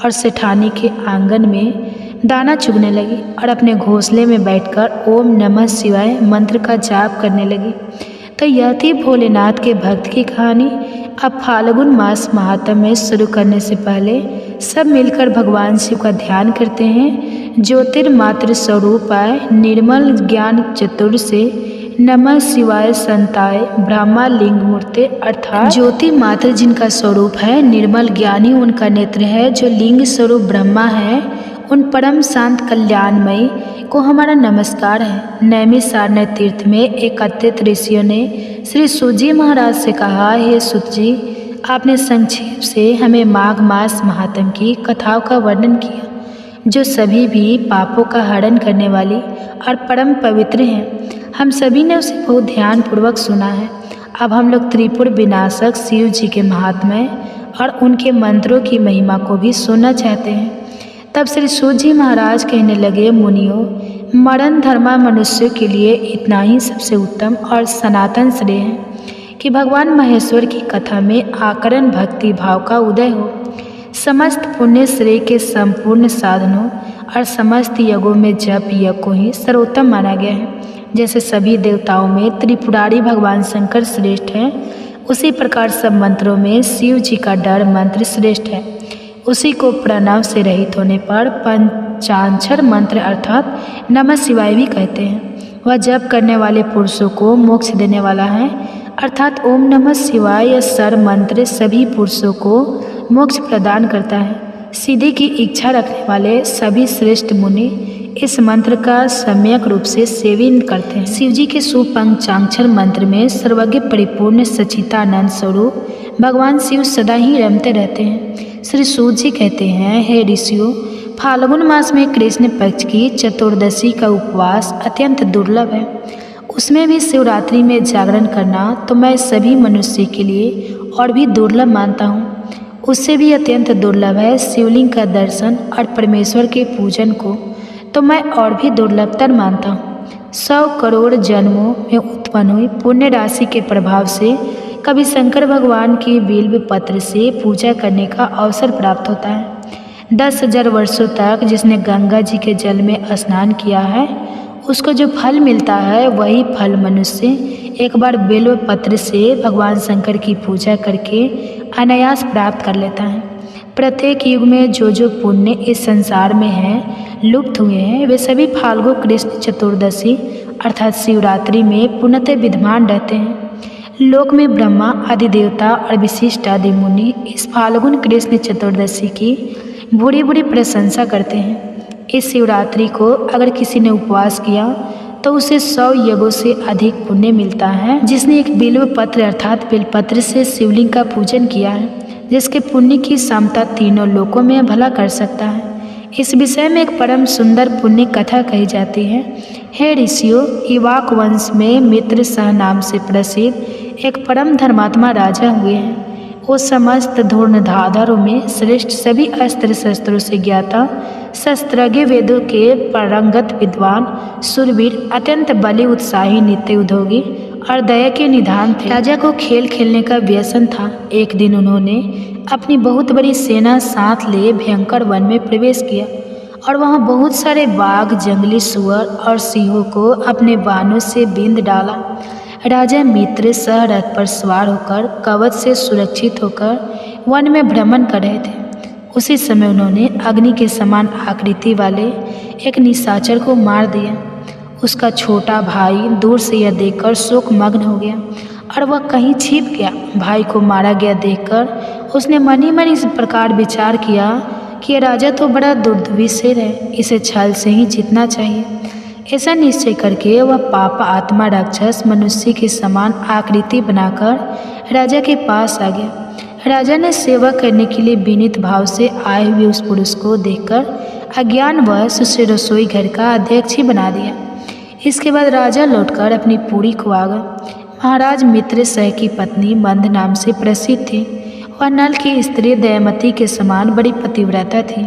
और सेठानी के आंगन में दाना चुगने लगी और अपने घोंसले में बैठकर ओम नमः शिवाय मंत्र का जाप करने लगी। तो यह थी भोलेनाथ के भक्त की कहानी। अब फाल्गुन मास महात्म में शुरू करने से पहले सब मिलकर भगवान शिव का ध्यान करते हैं। ज्योतिर्मात्र स्वरूपाय निर्मल ज्ञान चतुर से नमः शिवाय संताय ब्रह्मा लिंग मूर्ते, अर्थात ज्योति मात्र जिनका स्वरूप है निर्मल ज्ञानी उनका नेत्र है, जो लिंग स्वरूप ब्रह्मा है, उन परम शांत कल्याणमयी को हमारा नमस्कार है। नैमिषारण्य तीर्थ में एक अत्यंत ऋषियों ने श्री सूत जी महाराज से कहा, हे सूत जी, आपने संक्षेप से हमें माघ मास महात्म की कथाओं का वर्णन किया, जो सभी भी पापों का हरण करने वाली और परम पवित्र हैं। हम सभी ने उसे बहुत ध्यानपूर्वक सुना है। अब हम लोग त्रिपुर विनाशक शिव जी के महात्म्य और उनके मंत्रों की महिमा को भी सुनना चाहते हैं। तब श्री सूत जी महाराज कहने लगे, मुनियों, मरण धर्मा मनुष्य के लिए इतना ही सबसे उत्तम और सनातन श्रेय है कि भगवान महेश्वर की कथा में आकरण भक्ति भाव का उदय हो। समस्त पुण्य श्रेय के संपूर्ण साधनों और समस्त यज्ञों में जप यज्ञ को ही सर्वोत्तम माना गया है। जैसे सभी देवताओं में त्रिपुरारी भगवान शंकर श्रेष्ठ हैं, उसी प्रकार सब मंत्रों में शिव जी का डर मंत्र श्रेष्ठ है। उसी को प्रणव से रहित होने पर पंचाक्षर मंत्र अर्थात नमः शिवाय भी कहते हैं। वह जप करने वाले पुरुषों को मोक्ष देने वाला है, अर्थात ओम नमः शिवाय या सर मंत्र सभी पुरुषों को मोक्ष प्रदान करता है। सीधे की इच्छा रखने वाले सभी श्रेष्ठ मुनि इस मंत्र का सम्यक रूप से सेवन करते हैं। शिव जी के शुभ पंचाक्षर मंत्र में सर्वज्ञ परिपूर्ण सच्चिदानंद स्वरूप भगवान शिव सदा ही रमते रहते हैं। श्री सूत जी कहते हैं, हे ऋषियों, फाल्गुन मास में कृष्ण पक्ष की चतुर्दशी का उपवास अत्यंत दुर्लभ है। उसमें भी शिवरात्रि में जागरण करना तो मैं सभी मनुष्य के लिए और भी दुर्लभ मानता हूँ। उससे भी अत्यंत दुर्लभ है शिवलिंग का दर्शन और परमेश्वर के पूजन को तो मैं और भी दुर्लभतर मानता हूँ। 100 करोड़ जन्मों में उत्पन्न हुई पुण्य राशि के प्रभाव से कभी शंकर भगवान की बिल्व पत्र से पूजा करने का अवसर प्राप्त होता है। 10,000 वर्षों तक जिसने गंगा जी के जल में स्नान किया है उसको जो फल मिलता है वही फल मनुष्य एक बार बिल्व पत्र से भगवान शंकर की पूजा करके अनायास प्राप्त कर लेता है। प्रत्येक युग में जो पुण्य इस संसार में हैं लुप्त हुए हैं वे सभी फाल्गु कृष्ण चतुर्दशी अर्थात शिवरात्रि में पुनः विद्यमान रहते हैं। लोक में ब्रह्मा आदि देवता और विशिष्ट आदि मुनि इस फाल्गुन कृष्ण चतुर्दशी की बुरी बुरी प्रशंसा करते हैं। इस शिवरात्रि को अगर किसी ने उपवास किया तो उसे 100 यज्ञों से अधिक पुण्य मिलता है। जिसने एक बिल्व पत्र अर्थात बेलपत्र से शिवलिंग का पूजन किया है, जिसके पुण्य की क्षमता तीनों लोकों में भला कर सकता है। इस विषय में एक परम सुंदर पुण्य कथा कही जाती है। हे ऋषियों, इवाक वंश में मित्र सह नाम से प्रसिद्ध एक परम धर्मात्मा राजा हुए हैं। वो समस्त धनुर्धारों में श्रेष्ठ सभी अस्त्र शस्त्रों से ज्ञाता शस्त्रज्ञ वेदों के पारंगत विद्वान शूरवीर अत्यंत बलि उत्साही नित्य उद्योगी और दया के निधान थे। राजा को खेल खेलने का व्यसन था। एक दिन उन्होंने अपनी बहुत बड़ी सेना साथ लिए भयंकर वन में प्रवेश किया और वहाँ बहुत सारे बाघ, जंगली सुअर और सिंहों को अपने बाणों से बींध डाला। राजा मित्र सह रथ पर सवार होकर कवच से सुरक्षित होकर वन में भ्रमण कर रहे थे। उसी समय उन्होंने अग्नि के समान आकृति वाले एक निशाचर को मार दिया। उसका छोटा भाई दूर से यह देखकर शोक मग्न हो गया और वह कहीं छिप गया। भाई को मारा गया देखकर उसने मन ही मन इस प्रकार विचार किया कि राजा तो बड़ा दुर्विषय है, इसे छल से ही जीतना चाहिए। ऐसा निश्चय करके वह पाप आत्मा राक्षस मनुष्य के समान आकृति बनाकर राजा के पास आ गया। राजा ने सेवा करने के लिए विनीत भाव से आए हुए उस पुरुष को देखकर अज्ञानवश उसे रसोई घर का अध्यक्ष ही बना दिया। इसके बाद राजा लौटकर अपनी पुरी को आ गए। महाराज मित्र सह की पत्नी मंद नाम से प्रसिद्ध थी। वह नल की स्त्री दयामती के समान बड़ी पतिव्रता थी।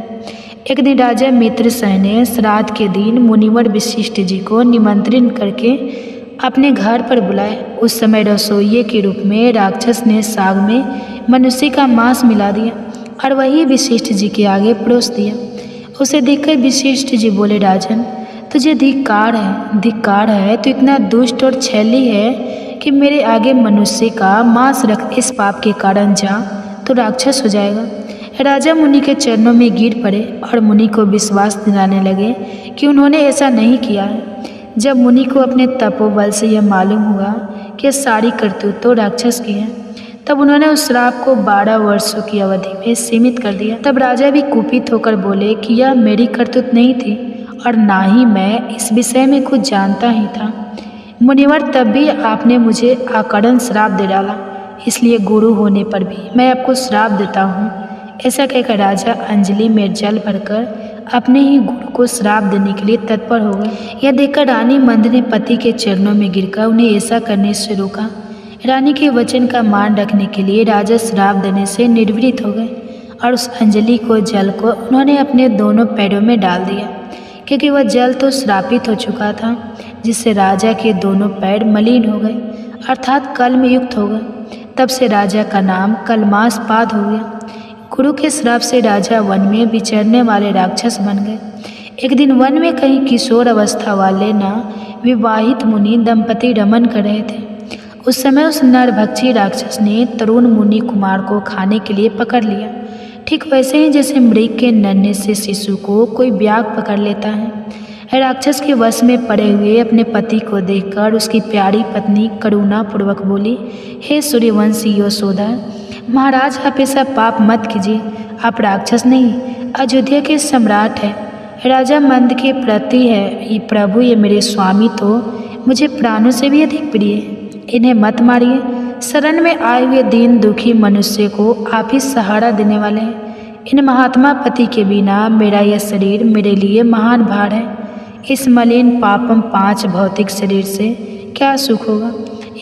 एक दिन राजा मित्र सह ने श्राद्ध के दिन मुनिवर वशिष्ठ जी को निमंत्रित करके अपने घर पर बुलाया। उस समय रसोइये के रूप में राक्षस ने साग में मनुष्य का मांस मिला दिया और वही वशिष्ठ जी के आगे परोस दिया। उसे देखकर वशिष्ठ जी बोले, राजन, तुझे धिक्कार है, तो इतना दुष्ट और छैली है कि मेरे आगे मनुष्य का मांस रख। इस पाप के कारण जा तो राक्षस हो जाएगा। राजा मुनि के चरणों में गिर पड़े और मुनि को विश्वास दिलाने लगे कि उन्होंने ऐसा नहीं किया है। जब मुनि को अपने तपोबल से यह मालूम हुआ कि सारी करतूत तो राक्षस की है, तब उन्होंने उस श्राप को 12 वर्षों की अवधि में सीमित कर दिया। तब राजा भी कुपित होकर बोले कि यह मेरी करतूत नहीं थी और ना ही मैं इस विषय में कुछ जानता ही था। मुनिवर, तब भी आपने मुझे अकारण श्राप दे डाला, इसलिए गुरु होने पर भी मैं आपको श्राप देता हूँ। ऐसा कहकर राजा अंजलि में जल भरकर अपने ही गुरु को श्राप देने के लिए तत्पर हो गए। यह देखकर रानी मंद ने पति के चरणों में गिरकर उन्हें ऐसा करने से रोका। रानी के वचन का मान रखने के लिए राजा श्राप देने से निर्वृत्त हो गए और उस अंजलि को जल को उन्होंने अपने दोनों पैरों में डाल दिया, क्योंकि वह जल तो श्रापित हो चुका था, जिससे राजा के दोनों पैर मलिन हो गए अर्थात कलम युक्त हो गए। तब से राजा का नाम कलमासपाद हो गया। गुरु के श्राप से राजा वन में विचरने वाले राक्षस बन गए। एक दिन वन में कहीं किशोर अवस्था वाले विवाहित मुनि दंपति रमन कर रहे थे। उस समय उस नरभक्षी राक्षस ने तरुण मुनि कुमार को खाने के लिए पकड़ लिया। ठीक वैसे ही जैसे मृग के नन्हे से शिशु को कोई व्याघ्र पकड़ लेता है। राक्षस के वश में पड़े हुए अपने पति को देखकर उसकी प्यारी पत्नी करुणापूर्वक बोली, हे सूर्यवंशी यशोदा, महाराज आप ऐसा पाप मत कीजिए। आप राक्षस नहीं, अयोध्या के सम्राट हैं, राजा मंद के प्रति है ये प्रभु, ये मेरे स्वामी तो मुझे प्राणों से भी अधिक प्रिय है। इन्हें मत मारिए। शरण में आए हुए दीन दुखी मनुष्य को आप ही सहारा देने वाले हैं। इन महात्मा पति के बिना मेरा यह शरीर मेरे लिए महान भार है। इस मलिन पापम 5 भौतिक शरीर से क्या सुख होगा।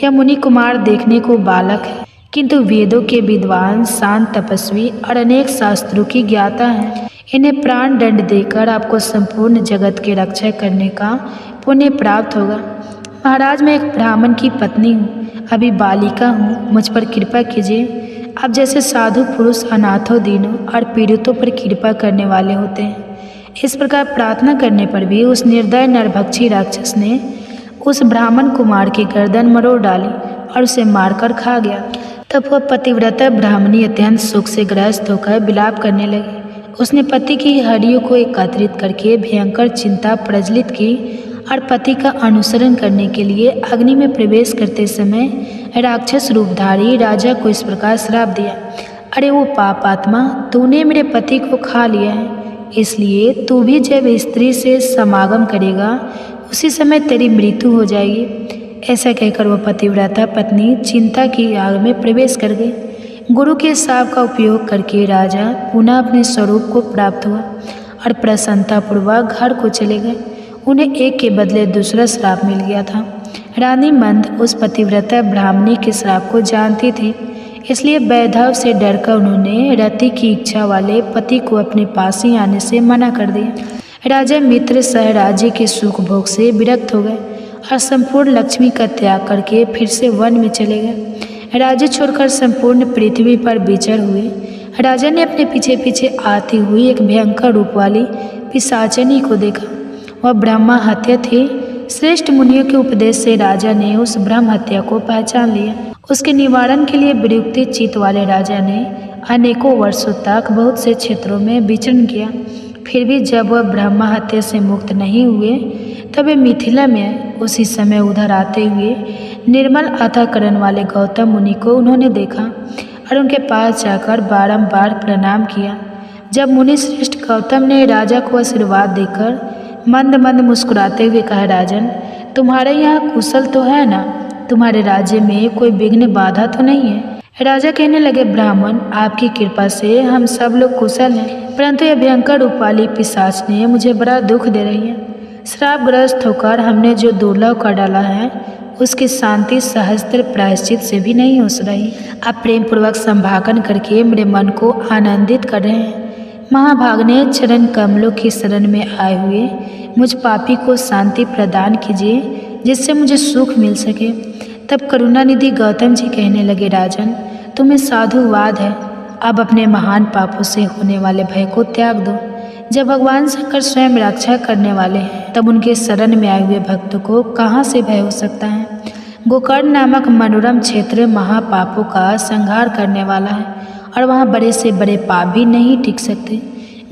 यह मुनि कुमार देखने को बालक है, किंतु वेदों के विद्वान, शांत तपस्वी और अनेक शास्त्रों की ज्ञाता हैं। इन्हें प्राण दंड देकर आपको संपूर्ण जगत की रक्षा करने का पुण्य प्राप्त होगा। महाराज, मैं एक ब्राह्मण की पत्नी हूँ, अभी बालिका हूँ, मुझ पर कृपा कीजिए। आप जैसे साधु पुरुष अनाथों, दीनों और पीड़ितों पर कृपा करने वाले होते हैं। इस प्रकार प्रार्थना करने पर भी उस निर्दय नरभक्षी राक्षस ने उस ब्राह्मण कुमार की गर्दन मरोड़ डाली और उसे मारकर खा गया। तब वह पतिव्रता ब्राह्मणी अत्यंत सुख से ग्रस्त होकर विलाप करने लगी। उसने पति की हड्डियों को एकत्रित करके भयंकर चिंता प्रज्वलित की और पति का अनुसरण करने के लिए अग्नि में प्रवेश करते समय राक्षस रूपधारी राजा को इस प्रकार श्राप दिया, अरे वो पापात्मा, तूने मेरे पति को खा लिया है, इसलिए तू भी जब स्त्री से समागम करेगा उसी समय तेरी मृत्यु हो जाएगी। ऐसा कहकर वह पतिव्रता पत्नी चिंता की आग में प्रवेश कर गई। गुरु के शाप का उपयोग करके राजा पुनः अपने स्वरूप को प्राप्त हुआ और प्रसन्नतापूर्वक घर को चले गए। उन्हें एक के बदले दूसरा श्राप मिल गया था। रानी मंद उस पतिव्रता ब्राह्मणी के श्राप को जानती थी, इसलिए वैधव से डरकर उन्होंने रति की इच्छा वाले पति को अपने पास ही आने से मना कर दिया। राजा मित्र सह राज्य के सुख भोग से विरक्त हो गए और संपूर्ण लक्ष्मी का त्याग करके फिर से वन में चले गए। राज्य छोड़कर संपूर्ण पृथ्वी पर विचर हुए। राजा ने अपने पीछे पीछे आती हुई एक भयंकर रूप वाली पिशाचनी को देखा। वह ब्रह्मा हत्या थी। श्रेष्ठ मुनियों के उपदेश से राजा ने उस ब्रह्म हत्या को पहचान लिया। उसके निवारण के लिए विरक्ति चित्त वाले राजा ने अनेकों वर्षों तक बहुत से क्षेत्रों में विचरण किया। फिर भी जब वह ब्रह्मा हत्या से मुक्त नहीं हुए तब वे मिथिला में आए। उसी समय उधर आते हुए निर्मल अंतःकरण वाले गौतम मुनि को उन्होंने देखा और उनके पास जाकर बारंबार प्रणाम किया। जब मुनि श्रेष्ठ गौतम ने राजा को आशीर्वाद देकर मंद मंद मुस्कुराते हुए कहा, राजन, तुम्हारे यहाँ कुशल तो है ना? तुम्हारे राज्य में कोई विघ्न बाधा तो नहीं है? राजा कहने लगे, ब्राह्मण, आपकी कृपा से हम सब लोग कुशल हैं, परंतु यह भयंकर रूप वाली पिशाच ने मुझे बड़ा दुख दे रही है। श्रापग्रस्त होकर हमने जो दुर्लभ कर डाला है उसकी शांति सहस्त्र प्रायश्चित से भी नहीं हो रही। आप प्रेम पूर्वक संभाषण करके मेरे मन को आनंदित कर रहे हैं। महाभागने चरण कमलों की शरण में आए हुए मुझ पापी को शांति प्रदान कीजिए जिससे मुझे सुख मिल सके। तब करुणानिधि गौतम जी कहने लगे, राजन, तुम्हें साधुवाद है, अब अपने महान पापों से होने वाले भय को त्याग दो। जब भगवान शंकर स्वयं रक्षा करने वाले हैं तब उनके शरण में आए हुए भक्तों को कहाँ से भय हो सकता है। गोकर्ण नामक मनोरम क्षेत्र महापापों का संहार करने वाला है और वहाँ बड़े से बड़े पाप भी नहीं टिक सकते।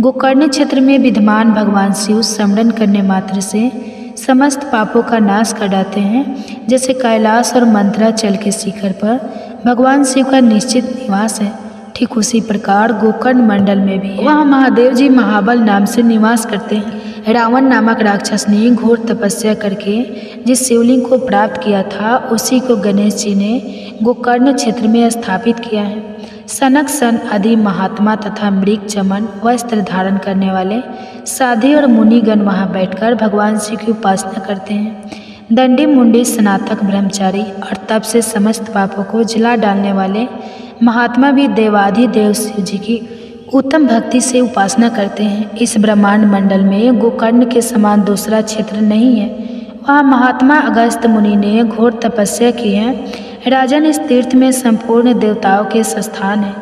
गोकर्ण क्षेत्र में विद्यमान भगवान शिव स्मरण करने मात्र से समस्त पापों का नाश कर डालते हैं। जैसे कैलाश और मंत्राचल के शिखर पर भगवान शिव का निश्चित निवास है, ठीक उसी प्रकार गोकर्ण मंडल में भी है। वहाँ महादेव जी महाबल नाम से निवास करते हैं। रावण नामक राक्षस ने घोर तपस्या करके जिस शिवलिंग को प्राप्त किया था उसी को गणेश जी ने गोकर्ण क्षेत्र में स्थापित किया है। सनक सन आदि महात्मा तथा मृग चमन वस्त्र धारण करने वाले साधु और मुनिगण वहाँ बैठकर भगवान शिव की उपासना करते हैं। दंडी मुंडी स्नातक ब्रह्मचारी और तप से समस्त पापों को जला डालने वाले महात्मा भी देवाधिदेव शिव जी की उत्तम भक्ति से उपासना करते हैं। इस ब्रह्मांड मंडल में गोकर्ण के समान दूसरा क्षेत्र नहीं है। वहाँ महात्मा अगस्त्य मुनि ने घोर तपस्या की है। राजन, इस तीर्थ में संपूर्ण देवताओं के स्थान है।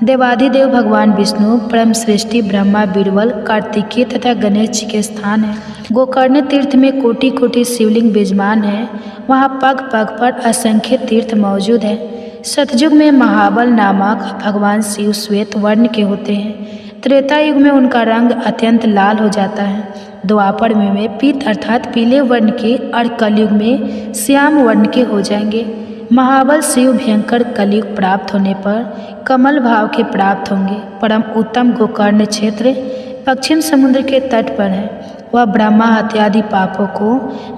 देवाधिदेव भगवान विष्णु, परम श्रेष्ठी ब्रह्मा, बीरबल, कार्तिकेय तथा गणेश जी के स्थान है। गोकर्ण तीर्थ में कोटि कोटि शिवलिंग विद्यमान है। वहाँ पग पग पर असंख्य तीर्थ मौजूद है। सतयुग में महाबल नामक भगवान शिव श्वेत वर्ण के होते हैं। त्रेता युग में उनका रंग अत्यंत लाल हो जाता है। द्वापर में पीत अर्थात पीले वर्ण के और कलयुग में श्याम वर्ण के हो जाएंगे। महाबल शिव भयंकर कलयुग प्राप्त होने पर कमल भाव के प्राप्त होंगे। परम उत्तम गोकर्ण क्षेत्र पश्चिम समुद्र के तट पर है। वह ब्रह्मा हत्या आदि पापों को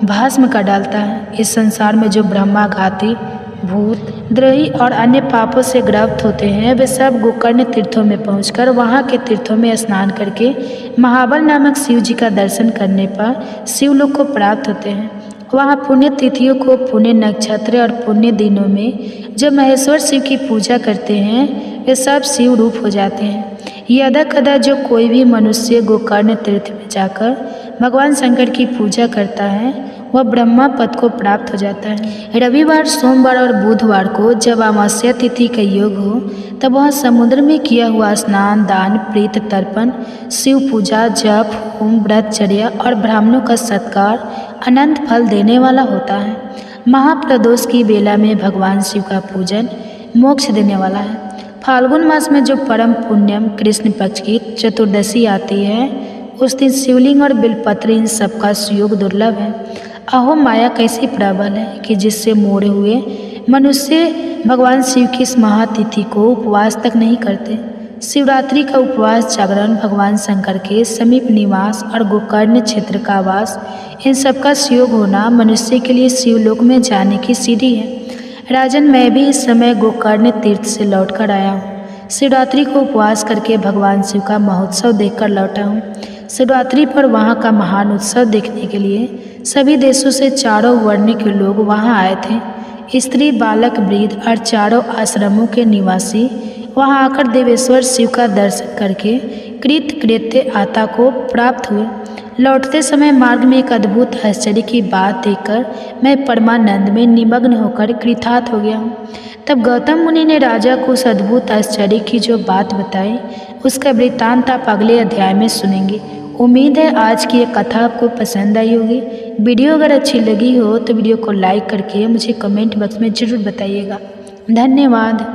भस्म कर डालता है। इस संसार में जो ब्रह्माघाती भूत द्रोही और अन्य पापों से ग्रस्त होते हैं वे सब गोकर्ण तीर्थों में पहुंचकर वहां के तीर्थों में स्नान करके महाबल नामक शिव जी का दर्शन करने पर शिवलोक को प्राप्त होते हैं। वहाँ पुण्य तिथियों को, पुण्य नक्षत्र और पुण्य दिनों में जब महेश्वर शिव की पूजा करते हैं वे सब शिव रूप हो जाते हैं। यदा कदा जो कोई भी मनुष्य गोकर्ण तीर्थ में जाकर भगवान शंकर की पूजा करता है वह ब्रह्मा पद को प्राप्त हो जाता है। रविवार, सोमवार और बुधवार को जब अमावस्या तिथि का योग हो तब वह समुद्र में किया हुआ स्नान, दान, प्रीत तर्पण, शिव पूजा, जप, होम, व्रतचर्या और ब्राह्मणों का सत्कार अनंत फल देने वाला होता है। महाप्रदोष की बेला में भगवान शिव का पूजन मोक्ष देने वाला है। फाल्गुन मास में जो परम पुण्यम कृष्ण पक्ष की चतुर्दशी आती है उस दिन शिवलिंग और बिलपत्र इन सबका सुयोग दुर्लभ है। अहो माया कैसी प्रबल है कि जिससे मोड़े हुए मनुष्य भगवान शिव की इस महातिथि को उपवास तक नहीं करते। शिवरात्रि का उपवास, जागरण, भगवान शंकर के समीप निवास और गोकर्ण क्षेत्र का वास, इन सब का सुयोग होना मनुष्य के लिए शिवलोक में जाने की सीढ़ी है। राजन, मैं भी इस समय गोकर्ण तीर्थ से लौट कर आया हूँ। शिवरात्रि को उपवास करके भगवान शिव का महोत्सव देखकर लौटा हूँ। शिवरात्रि पर वहाँ का महान उत्सव देखने के लिए सभी देशों से चारों वर्ण के लोग वहाँ आए थे। स्त्री, बालक, वृद्ध और चारों आश्रमों के निवासी वहाँ आकर देवेश्वर शिव का दर्शन करके कृत कृत्य आता को प्राप्त हुए। लौटते समय मार्ग में एक अद्भुत आश्चर्य की बात देखकर मैं परमानंद में निमग्न होकर कृतार्थ हो गया हूँ। तब गौतम मुनि ने राजा को उस अद्भुत आश्चर्य की जो बात बताई उसका वृत्तांत आप अगले अध्याय में सुनेंगे। उम्मीद है आज की ये कथा आपको पसंद आई होगी। वीडियो अगर अच्छी लगी हो तो वीडियो को लाइक करके मुझे कमेंट बॉक्स में ज़रूर बताइएगा। धन्यवाद।